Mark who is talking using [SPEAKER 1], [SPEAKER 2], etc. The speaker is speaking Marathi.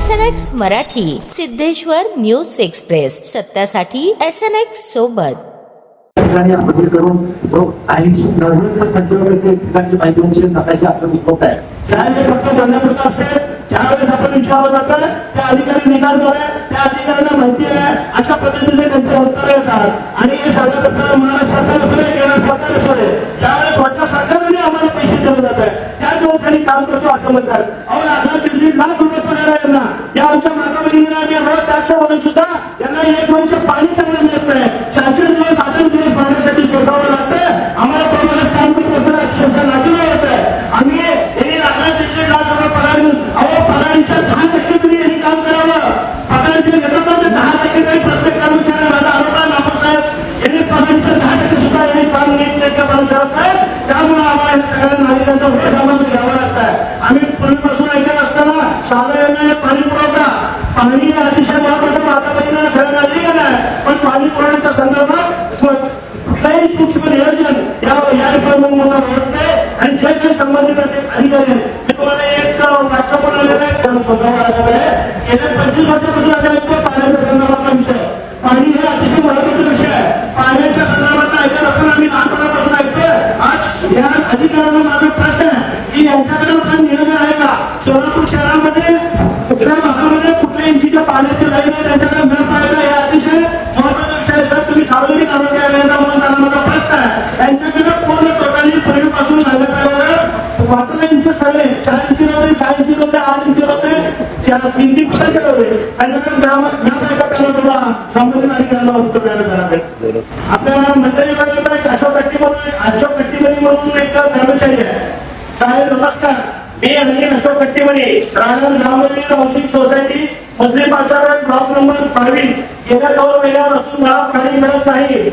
[SPEAKER 1] SNX Marathi, Siddheshwar news express, सत्यासाठी SNX सोबत.
[SPEAKER 2] ठिकाणी आपण करून 90-95% ठिकाणची पाईपलाईनची नकाशे आपण विकवत आहे.
[SPEAKER 3] साहेब फक्त बोलण्यापुरतं असेल, ज्यावेळेस आपण विचारलं जातं त्या अधिकारी निकाल झालाय, त्या अधिकाऱ्यांना माहिती आहे, अशा पद्धतीने त्यांचे उत्तर येतात आणि हे सगळं कसं महाराष्ट्र सरकार असं केंद्र सरकार असं ज्यावेळेस वाटतं सरकारने आम्हाला पैसे दिले जात आहे त्या दिवसांनी काम करतो असं म्हणतात. अहो आता 1.5 लाख रुपये पगार आहे यांना. या आमच्या माता भगिनींना आम्ही रोज टॅक्स भरून सुद्धा यांना एक महिन्याचं पाणी चांगलं मिळत नाही. 4 दिवस 8 दिवस पाण्यासाठी सोसावं लागतं. आम्हाला प्रमाणात काम करत असताना अक्षरशः नागरिक होत आहे. आम्ही यांनी 1.5 लाख रुपये पगार घेऊन अहो पगारांच्या 10% तुम्ही यांनी काम करावं. पगार जे घेतात ना ते 10% तरी प्रत्येक कर्मचारी माझा आरोप आहे नागपूर साहेब यांनी पगारांच्या 10% सुद्धा यांनी काम नीटनेटकेपणे करत नाही. त्यामुळे आम्हाला सगळ्या नागरिकांचा रोज आम्हाला घ्यावा लागत आहे. आम्ही पूर्वीपासून ऐकत असताना साधारण पाणी पुरवठा पाणी हे अतिशय महत्वाचं माता बहिणीला सगळ्या नागरिकांना आहे. पण पाणी पुरवठ्याच्या संदर्भात कुठलाही सूक्ष्म नियोजन या डिपार्टमेंटमध्ये होत नाही आणि जे काही संबंधित अधिकारी आहेत मी तुम्हाला एक व्हॉट्सअपवर आलेलं आहे स्वतःवर आलेलं आहे. गेल्या 25 वर्षापासून आपण ऐकतो पाण्याच्या संदर्भातला विषय. पाणी हे अतिशय महत्वाचा विषय आहे. पाण्याच्या संदर्भात ऐकत असताना आम्ही लहानपणापासून ऐकतोय. आज या अधिकाऱ्यांना माझा प्रश्न आहे की यांच्याकडे काही नियोजन आहे का? सोलापूर शहरामध्ये कुठल्या भागामध्ये कुठल्या इंचीच्या पाण्याची लाईन आहे त्यांच्याकडे मॅप आहे का? हे अतिशय महत्वाचा विषय आहे. सर तुम्ही सार्वजनिक आरोग्य अभियंता म्हणून त्यांना माझा प्रश्न आहे. त्यांच्याकडे पूर्ण टोटली पूर्वीपासून वाटला इंच सगळे 4 इंची होते 6 इंची होते 8 इंची होते 3 फुटाचे होते. त्यांच्याकडे मॅप आहे का? त्यांना तुला संबंधित अधिकाऱ्यांना उत्तर द्यायला जाणार. आपल्या मंडळीकडे एक अशोक कट्टीमणी म्हणून एक कर्मचारी आहे. साहेब नमस्कार, मी अशोक कट्टीमणी राहणार ग्रामवली हाऊसिंग सोसायटी मुस्लिम बाजार ब्लॉक नंबर 22. गेल्या 2 महिन्यापासून मला पाणी मिळत नाही.